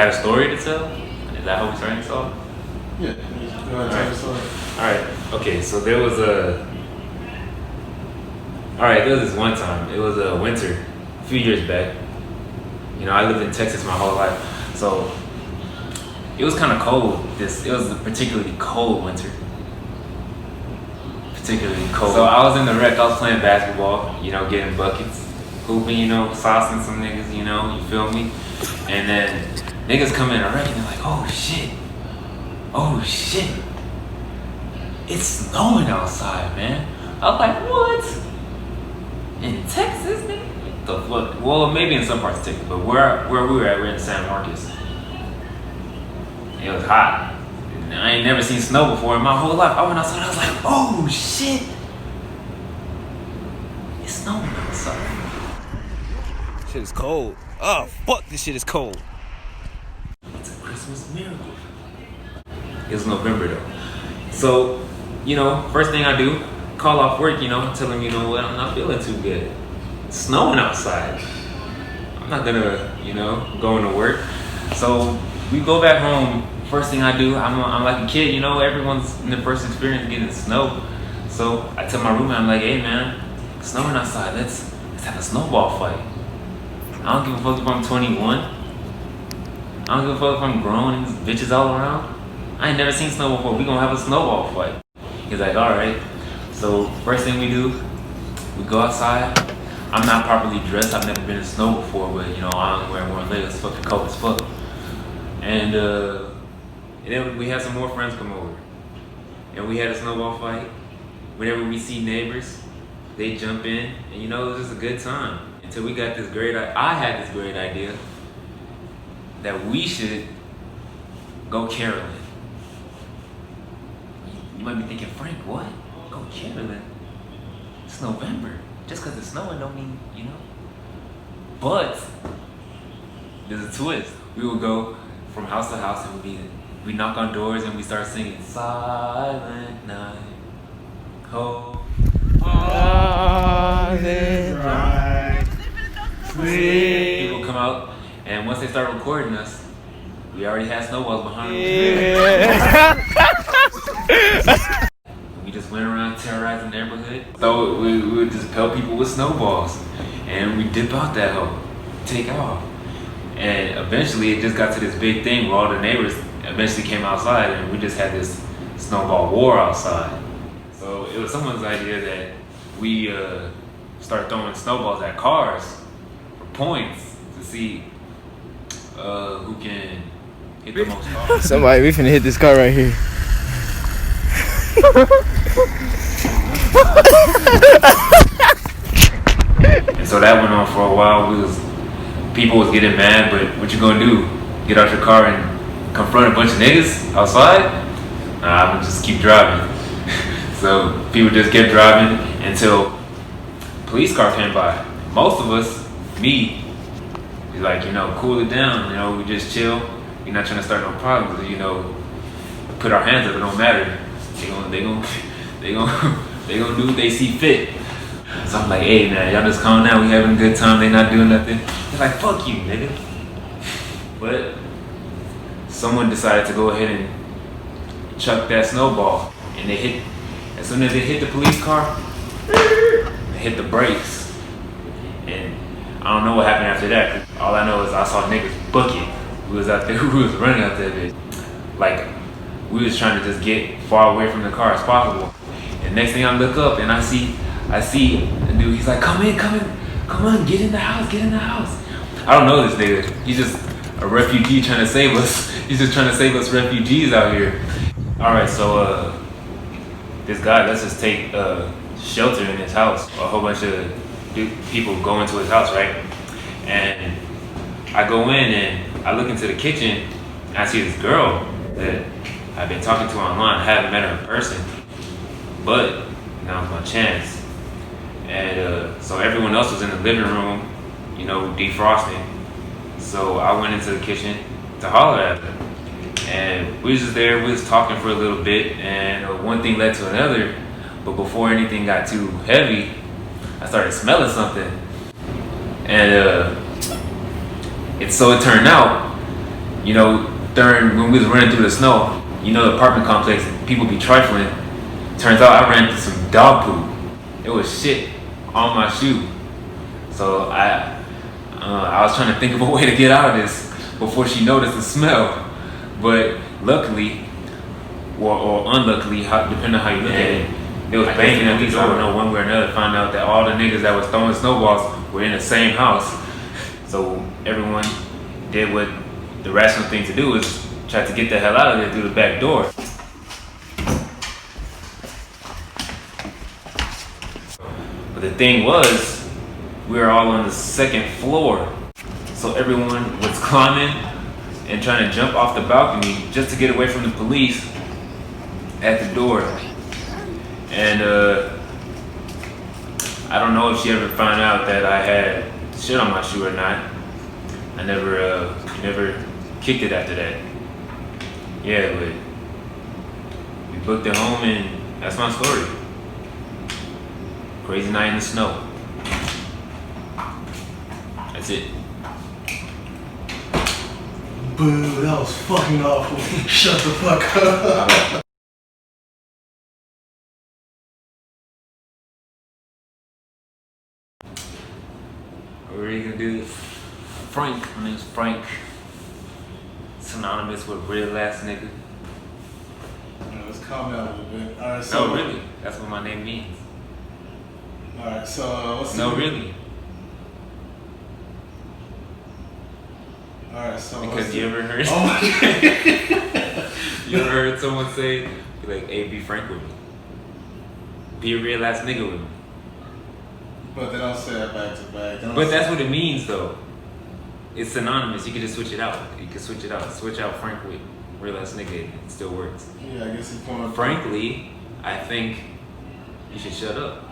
got a story to tell? Is that how we starting this off? Yeah. Go ahead, tell the story. Alright, okay, so there was this one time. It was a winter, a few years back. You know, I lived in Texas my whole life. So it was kind of cold. It was a particularly cold winter. Particularly cold. So I was in the rec, I was playing basketball, you know, getting buckets, hooping, you know, saucing some niggas, you know, you feel me? And then niggas come in the rec and they're like, oh shit, it's snowing outside, man. I was like, what? In Texas, nigga? What the fuck? Well, maybe in some parts of Texas, but where we were at, we're in San Marcos. It was hot. I ain't never seen snow before in my whole life. I went outside, I was like, oh shit. It's snowing outside. Shit is cold. Oh, fuck, this shit is cold. It's a Christmas miracle. It was November though. So, you know, first thing I do, call off work, you know, tell them, you know what, I'm not feeling too good. It's snowing outside. I'm not gonna, you know, go into work. So we go back home. First thing I do, I'm like a kid, you know, everyone's in their first experience getting snow. So I tell my roommate, I'm like, hey man, it's snowing outside, let's have a snowball fight. I don't give a fuck if I'm 21. I don't give a fuck if I'm grown and there's bitches all around. I ain't never seen snow before, we gonna have a snowball fight. He's like, alright. So first thing we do, we go outside. I'm not properly dressed, I've never been in snow before, but you know, I'm wearing warm layers, fucking cold as fuck. And then we had some more friends come over. And we had a snowball fight. Whenever we see neighbors, they jump in, and you know, it was just a good time. Until we got I had this great idea that we should go caroling. You might be thinking, Frank, what? Go caroling? It's November. Just because it's snowing don't mean, you know. But there's a twist. We will go from house to house and we knock on doors and we start singing Silent Night. Oh, Silent Night. People come out and once they start recording us, we already had snowballs behind us. Yeah. We just went around terrorizing the neighborhood. So we would just pelt people with snowballs and we dip out that hole, take off. And eventually it just got to this big thing where all the neighbors eventually came outside and we just had this snowball war outside. So it was someone's idea that we start throwing snowballs at cars for points to see who can hit the most cars. Somebody, we finna hit this car right here. And so that went on for a while. People was getting mad, but what you gonna do? Get out your car and confront a bunch of niggas outside? Nah, I'm gonna just keep driving. So people just kept driving until a police car came by. Most of us, me, be like, you know, cool it down. You know, we just chill. We're not trying to start no problems. You know, put our hands up. It don't matter. They gonna do what they see fit. So I'm like, hey man, y'all just calm down. We having a good time. They not doing nothing. They're like, fuck you, nigga. But someone decided to go ahead and chuck that snowball, and as soon as they hit the police car, they hit the brakes, and I don't know what happened after that. All I know is I saw niggas book it. We was out there, we was running out there, bitch. Like we was trying to just get far away from the car as possible. And next thing I look up and I see a dude. He's like, come on, get in the house. I don't know this nigga. He's just a refugee trying to save us. He's just trying to save us refugees out here. All right, so this guy, let's just take shelter in his house. A whole bunch of people go into his house, right? And I go in and I look into the kitchen and I see this girl that I've been talking to online. I haven't met her in person, but now's my chance. And so everyone else was in the living room, you know, defrosting. So I went into the kitchen to holler at her. And we was just there, we was talking for a little bit, and one thing led to another. But before anything got too heavy, I started smelling something. And it turned out you know, during when we was running through the snow, you know, the apartment complex, people be trifling. Turns out I ran into some dog poop. It was shit on my shoe. So I was trying to think of a way to get out of this before she noticed the smell. But luckily, or unluckily, depending on how you look at it, they was banging at least, I don't know, one way or another, find out that all the niggas that was throwing snowballs were in the same house. So everyone did what the rational thing to do is try to get the hell out of there through the back door. But the thing was, we were all on the second floor. So everyone was climbing and trying to jump off the balcony just to get away from the police at the door. And I don't know if she ever found out that I had shit on my shoe or not. I never kicked it after that. Yeah, but we booked it home and that's my story. Crazy night in the snow. That's it. Boo, that was fucking awful. Shut the fuck up. What are you gonna do? Frank. My name's Frank. Synonymous with real ass nigga. Let's calm down a little bit. Alright, so. No, really. That's what my name means. Alright, so what's No, really. Alright, so. Because you ever heard? Oh my god. You ever heard someone say, be like, hey, be frank with me. Be a real ass nigga with me. But they don't say that back to back. But that's what it means though. It's synonymous. You can just switch it out. You can switch it out. Switch out Frank with real ass nigga. It still works. Yeah, I guess he's going. Frankly, I think you should shut up.